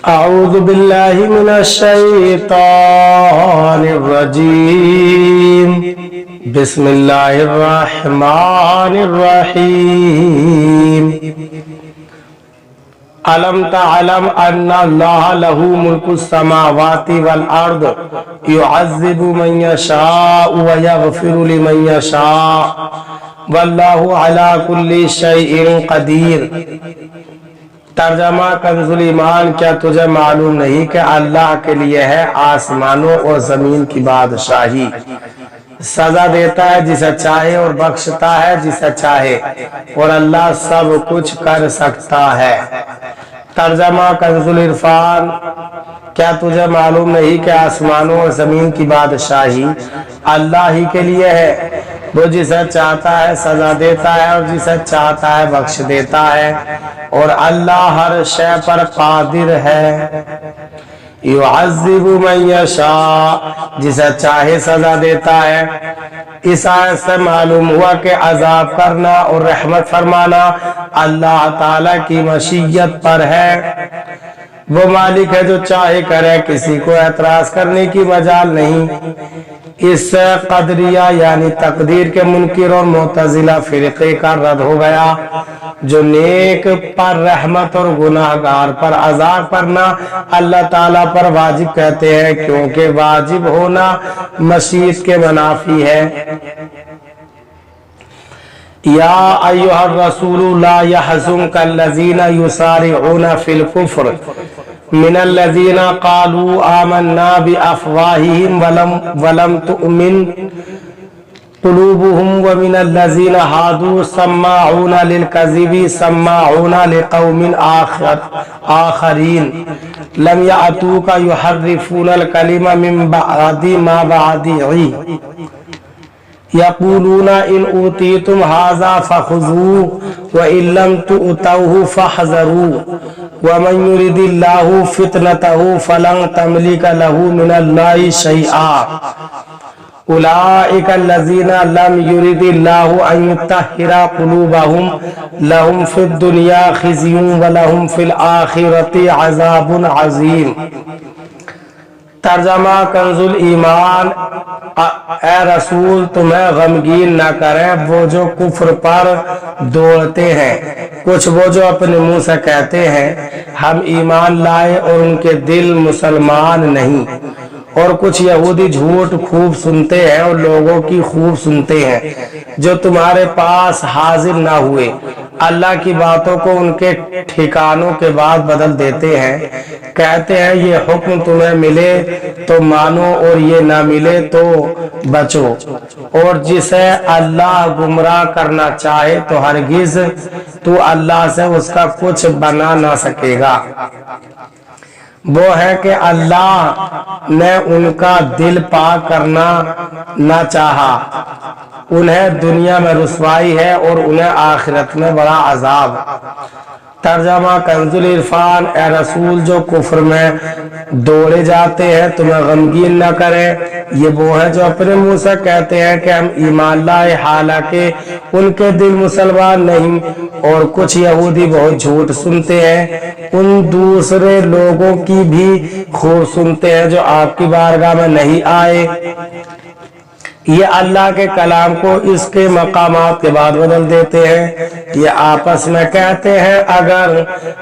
أعوذ بالله من الشيطان الرجيم بسم الله الرحمن الرحيم ألم تعلم أن الله له ملك السماوات والأرض يعذب من يشاء ويغفر لمن يشاء والله على كل شيء قدير۔ ترجمہ کنزُل ایمان، کیا تجھے معلوم نہیں کہ اللہ کے لیے ہے آسمانوں اور زمین کی بادشاہی، سزا دیتا ہے جسے چاہے اور بخشتا ہے جسے چاہے، اور اللہ سب کچھ کر سکتا ہے۔ ترجمہ کنزُل عرفان، کیا تجھے معلوم نہیں کہ آسمانوں اور زمین کی بادشاہی اللہ ہی کے لیے ہے؟ وہ جسے چاہتا ہے سزا دیتا ہے اور جسے چاہتا ہے بخش دیتا ہے، اور اللہ ہر شے پر قادر ہے۔ یعذب من یشاء، جسے چاہے سزا دیتا ہے۔ اس آیت سے معلوم ہوا کہ عذاب کرنا اور رحمت فرمانا اللہ تعالی کی مشیت پر ہے۔ وہ مالک ہے جو چاہے کرے، کسی کو اعتراض کرنے کی مجال نہیں۔ اس سے قدریہ یعنی تقدیر کے منکر اور معتزلہ فرقے کا رد ہو گیا، جو نیک پر رحمت اور گناہگار پر عذاب کرنا اللہ تعالیٰ پر واجب کہتے ہیں، کیونکہ واجب ہونا مشیت کے منافی ہے۔ یا ایھا الرسول لا یحزنک الذین یسارعون فی الکفر من الذین قالوا آمنا بافواہہم ولم تؤمن قلوبهم ومن الذين هادوا سماعون للكذب سماعون لقوم آخرين لم يأتوك يحرفون الكلم من بعد مواضعه يقولون إن أوتيتم هذا فخذوه وإن لم تؤتوه فاحذروا ومن يرد الله فتنته فلن تملك له من الله شيئا اولئک الذین لم یرد اللہ ان یطہر قلوبہم لہم فی الدنیا خزی ولہم فی الآخرۃ عذاب عظیم۔ ترجمہ کنزُل ایمان، اے رسول تمہیں غمگین نہ کریں وہ جو کفر پر دوڑتے ہیں، کچھ وہ جو اپنے منہ سے کہتے ہیں ہم ایمان لائے اور ان کے دل مسلمان نہیں، اور کچھ یہودی جھوٹ خوب سنتے ہیں اور لوگوں کی خوب سنتے ہیں جو تمہارے پاس حاضر نہ ہوئے، اللہ کی باتوں کو ان کے ٹھکانوں کے بعد بدل دیتے ہیں، کہتے ہیں یہ حکم تمہیں ملے تو مانو اور یہ نہ ملے تو بچو، اور جسے اللہ گمراہ کرنا چاہے تو ہرگز تو اللہ سے اس کا کچھ بنا نہ سکے گا۔ وہ ہے کہ اللہ نے ان کا دل پاک کرنا نہ چاہا، انہیں دنیا میں رسوائی ہے اور انہیں آخرت میں بڑا عذاب۔ ترجمہ کنزُل عرفان، اے رسول جو کفر میں دوڑے جاتے ہیں تمہیں غمگین نہ کریں، یہ وہ ہے جو اپنے منہ سے کہتے ہیں کہ ہم ایمان لائے حالانکہ ان کے دل مسلمان نہیں، اور کچھ یہودی بہت جھوٹ سنتے ہیں، ان دوسرے لوگوں کی بھی خوب سنتے ہیں جو آپ کی بارگاہ میں نہیں آئے۔ یہ اللہ کے کلام کو اس کے مقامات کے بعد بدل دیتے ہیں۔ یہ آپس میں کہتے ہیں اگر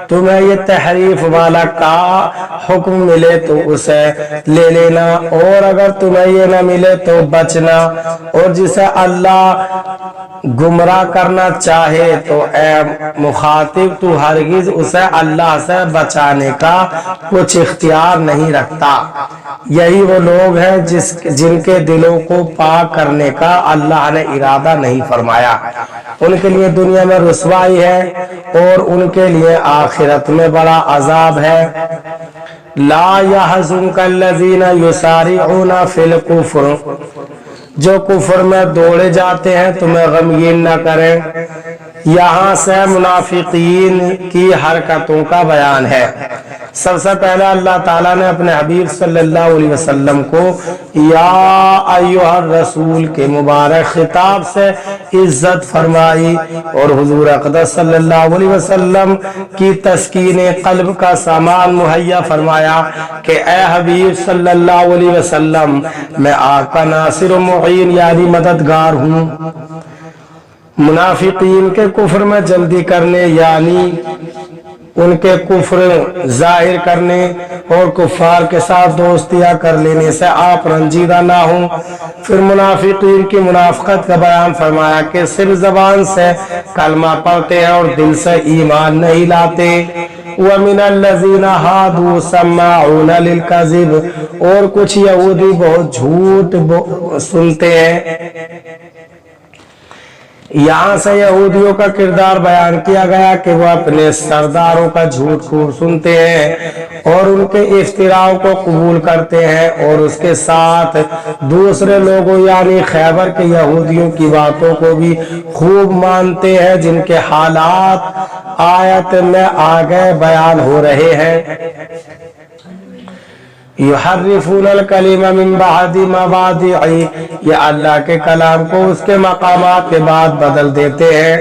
تمہیں یہ تحریف والا کا حکم ملے تو اسے لے لینا، اور اگر تمہیں یہ نہ ملے تو بچنا، اور جسے اللہ گمراہ کرنا چاہے تو اے مخاطب تو ہرگز اسے اللہ سے بچانے کا کچھ اختیار نہیں رکھتا۔ یہی وہ لوگ ہیں جن کے دلوں کو پاک کرنے کا اللہ نے ارادہ نہیں فرمایا، ان کے لیے دنیا میں رسوائی ہے اور ان کے لیے آخرت میں بڑا عذاب ہے۔ لا یحزنک الذین یسارعون فی الکفر، جو کفر میں دوڑے جاتے ہیں تمہیں غمگین نہ کریں، यहाँ से मुनाफिकीन की हरकतों का बयान है। सबसे पहले अल्लाह ताला ने अपने हबीब सल्लल्लाहु अलैहि वसल्लम को या अय्युहर रसूल के मुबारक खिताब से इज्जत फरमाई और हुजूर अक़दस सल्लल्लाहु अलैहि वसल्लम की तस्कीन क़ल्ब का सामान मुहैया फरमाया कि ए हबीब सल्लल्लाहु अलैहि वसल्लम, मैं आपका नासिर व मुईन यानी मददगार हूँ। मुनाफिकीन के कुफ्र में जल्दी करने यानी उनके कुफ्र जाहिर करने और कुफार के साथ दोस्तियां कर लेने से आप रंजीदा ना हो। फिर मुनाफिकीन की मुनाफकत का बयान फरमाया कि सिर्फ जबान से कलमा पढ़ते हैं और दिल से ईमान नहीं लाते। वमिनल्लज़ीना हादू सम्माऊना लिलकज़िब, और कुछ यहूदी बहुत झूठ सुनते हैं। यहाँ से यहूदियों का किरदार बयान किया गया कि वो अपने सरदारों का झूठ खूब सुनते हैं और उनके इफ्तिराओं को कबूल करते हैं और उसके साथ दूसरे लोगों यानी खैबर के यहूदियों की बातों को भी खूब मानते हैं, जिनके हालात आयत में आगे बयान हो रहे हैं। युहर्रिफूनल कलीमा मिन बादी मवादिई, ये अल्लाह के कलाम को उसके मकामात के बाद बदल देते हैं।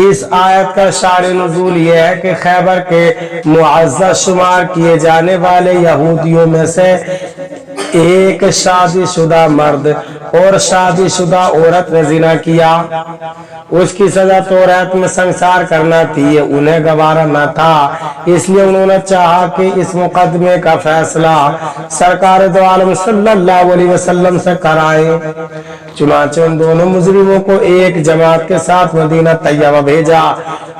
इस आयत का शान नुज़ूल ये है कि खैबर के मुअज़्ज़ज़ शुमार किए जाने वाले यहूदियों में से एक शादीशुदा मर्द और शादीशुदा औरत ने जिना किया, उसकी सजा तौरात में संसार करना थी, ये उन्हें गवारा न था। इसलिए उन्होंने चाहा कि इस मुकदमे का फैसला सरकार दो आलम सल्लल्लाहु अलैहि वसल्लम से कराएं। चुनांचे उन दोनों मुजरिमों को एक जमात के साथ मदीना तैयबा भेजा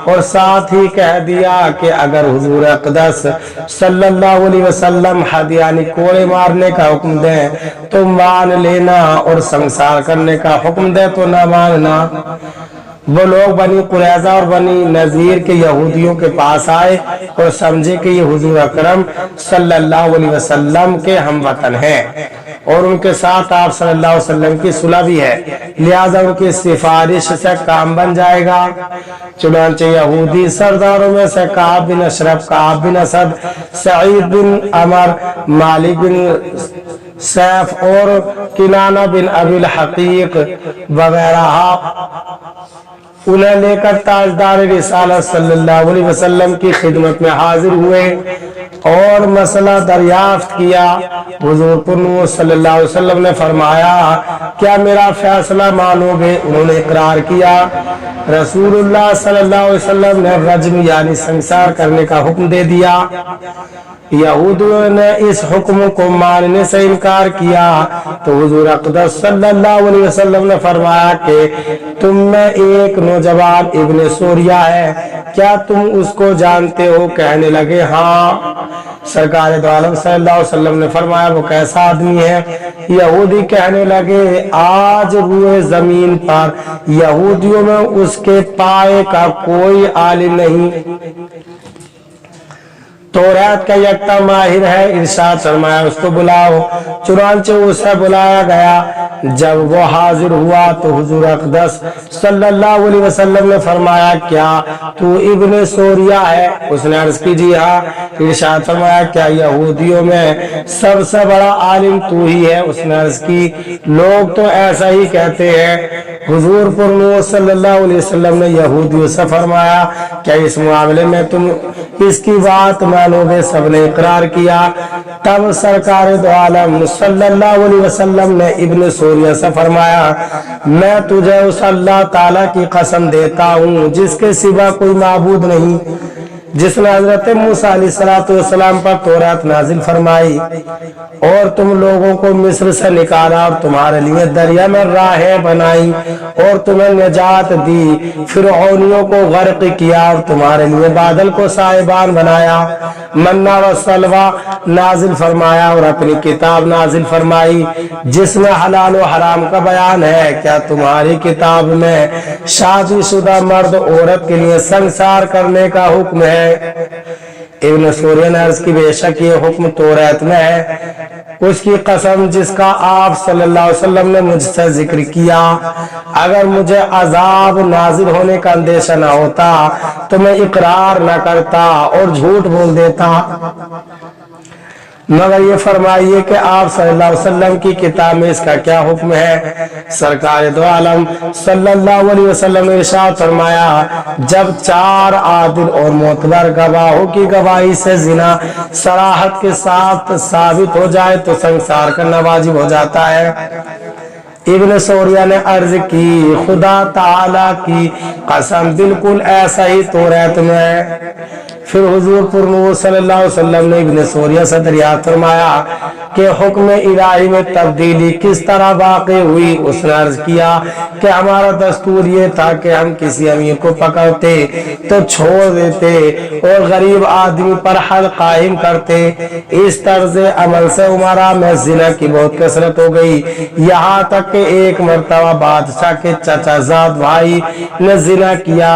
और साथ ही कह दिया कि अगर हुजूर अक़दस सल्लल्लाहु अलैहि वसल्लम हद यानी कोड़े मारने का हुक्म दें तो मान लेना और संसार करने का हुक्म दे तो ना मानना। वो लोग बनी कुरैज़ा और बनी नज़ीर के यहूदियों के पास आए और समझे कि ये हुजूर अकरम सल्लल्लाहु अलैहि वसल्लम के हमवतन हैं और उनके साथ आप सल्लल्लाहु अलैहि वसल्लम की सुलह भी है, लिहाजा उनकी सिफारिश से काम बन जाएगा। चुनांचे यहूदी सरदारों में से काब बिन अशरफ, काब बिन असद, सईद बिन अमर, मालिक बिन सैफ और किनाना बिन अबिल हकीक वगैरह उन्हें लेकर ताजदार रिसालत सल्लल्लाहु अलैहि वसल्लम की खिदमत में हाजिर हुए और मसला दरियाफ्त किया। हुजूर पुरनूर सल्लल्लाहु अलैहि वसल्लम ने फरमाया, क्या मेरा फैसला मानोगे? उन्होंने इकरार किया। रसूलुल्लाह सल्लल्लाहु अलैहि वसल्लम ने रज्म यानी संसार करने का हुक्म दे दिया। यहूदियों ने इस हुक्म को मानने से इनकार किया तो हुजूर अक़दस सल्लल्लाहु अलैहि वसल्लम ने फरमाया कि तुम में एक नौजवान इब्ने सूरिया है, क्या तुम उसको जानते हो? कहने लगे हाँ। सरकार दो आलम सल्लल्लाहु अलैहि वसल्लम ने फरमाया, वो कैसा आदमी है? यहूदी कहने लगे, आज रूए जमीन पर यहूदियों में उसके पाए का कोई आलिम नहीं, तौरात का यकता माहिर है। इरशाद फरमाया, उसको बुलाओ। चुनांचे उसे बुलाया गया। जब वो हाजिर हुआ तो हुजूर अक़दस सल्लल्लाहु अलैहि वसल्लम ने फरमाया, क्या तू इब्ने सूरिया है? उसने अर्ज की, जी हाँ। इरशाद फरमाया, क्या यहूदियों में सबसे बड़ा आलिम तू ही है? उसने अर्ज की, लोग तो ऐसा ही कहते हैं। हुजूर पुरनूर सल्लल्लाहु अलैहि वसल्लम ने यहूदियों से फरमाया, क्या इस मामले में तुम इसकी बात मानोगे? सबने इकरार किया। तब सरकार दो आलम सल्लल्लाहु अलैहि वसल्लम ने इब्ने सूरिया से फरमाया, मैं तुझे उस अल्लाह ताला की कसम देता हूँ जिसके सिवा कोई माबूद नहीं, जिसने हजरत मूसा अलैहिस्सलाम पर तौरात नाजिल फरमाई और तुम लोगों को मिस्र से निकाला और तुम्हारे लिए दरिया में राहें बनाई और तुम्हें निजात दी, फिरौनियों को गर्क किया और तुम्हारे लिए बादल को साहिबान बनाया, मन्ना व सलवा नाजिल फरमाया और अपनी किताब नाजिल फरमाई जिसमें हलाल व हराम का बयान है। क्या तुम्हारी किताब में शादीशुदा मर्द औरत के लिए संसार करने का हुक्म है? इब्न सूरिया ने अर्ज की, बेशक ये हुक्म तौरात में है। उसकी कसम जिसका आप सल्लल्लाहु अलैहि वसल्लम ने मुझसे जिक्र किया, अगर मुझे अजाब नाजिल होने का अंदेशा ना होता तो मैं इकरार न करता और झूठ बोल देता। मगर ये फरमाइए कि आप सल्लल्लाहु अलैहि वसल्लम की किताब में इसका क्या हुक्म है। सरकार दो आलम सल्लल्लाहु अलैहि वसल्लम ने इरशाद फरमाया, जब 4 आदिल और मोतबर गवाहों की गवाही से जिना सराहत के साथ साबित हो जाए तो संसार करना वाजिब हो जाता है। इब्न सौरिया ने अर्ज की, खुदा ताला की कसम बिल्कुल ऐसा ही तौरात में है। फिर हुजूर पुरनूर सल्लल्लाहु अलैहि वसल्लम ने इब्न सौरिया से दरियाफ्त फरमाया कि हुक्म इलाही में तब्दीली किस तरह वाक़ई हुई। उसने अर्ज किया कि हमारा दस्तूर ये था कि हम किसी अमीर को पकड़ते तो छोड़ देते और गरीब आदमी पर हद कायम करते। इस तर्ज अमल से उमरा में जिना की बहुत कसरत हो गई, यहाँ तक कि एक मर्तबा बादशाह के चचाजाद भाई ने जिना किया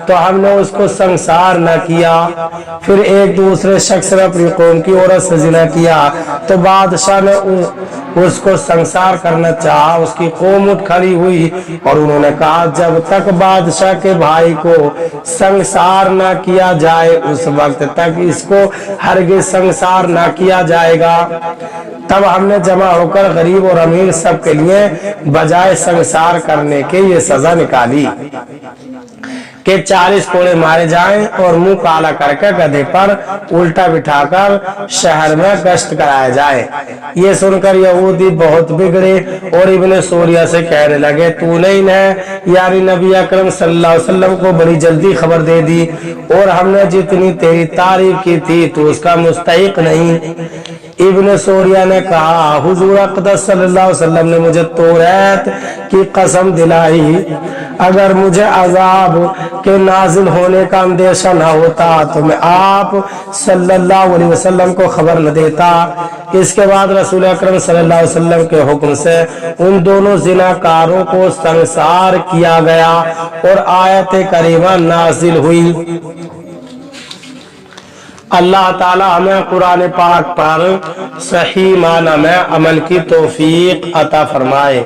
तो हमने उसको संसार न किया। फिर एक दूसरे शख्स ने अपनी कौम की औरत से जिना किया तो बादशाह ने उसको संसार करना चाहा। उसकी कौम उठ खड़ी हुई और उन्होंने कहा, जब तक बादशाह के भाई को संसार न किया जाए उस वक्त तक इसको हरगिज़ संसार न किया जाएगा। तब हमने जमा होकर गरीब और अमीर सब के लिए बजाय संसार करने के ये सजा निकाली कि 40 कोड़े मारे जाएं और मुंह काला करके गधे पर उल्टा बिठाकर शहर में गश्त कराया जाए। ये सुनकर यहूदी बहुत बिगड़े और इब्न सौरिया से कहने लगे, तूने इन्हें यानी नबी अकरम सल्लल्लाहु अलैहि वसल्लम को बड़ी जल्दी खबर दे दी और हमने जितनी तेरी तारीफ की थी तो उसका मुस्तहिक नहीं। इब्न सौरिया ने कहा, हुजूर अक़दस सल्लल्लाहु अलैहि वसल्लम ने मुझे तौरात की कसम दिलाई, अगर मुझे अजाब के नाजिल होने का अंदेशा न होता तो मैं आप सल्लल्लाहु अलैहि वसल्लम को खबर न देता। इसके बाद रसूल अकरम सल्लल्लाहु अलैहि वसल्लम के हुक्म से उन दोनों जिनाकारों को संसार किया गया और आयत करीमा नाजिल हुई। अल्लाह ताला हमें कुरान पाक पर सही माना में अमल की तौफीक अता फरमाए।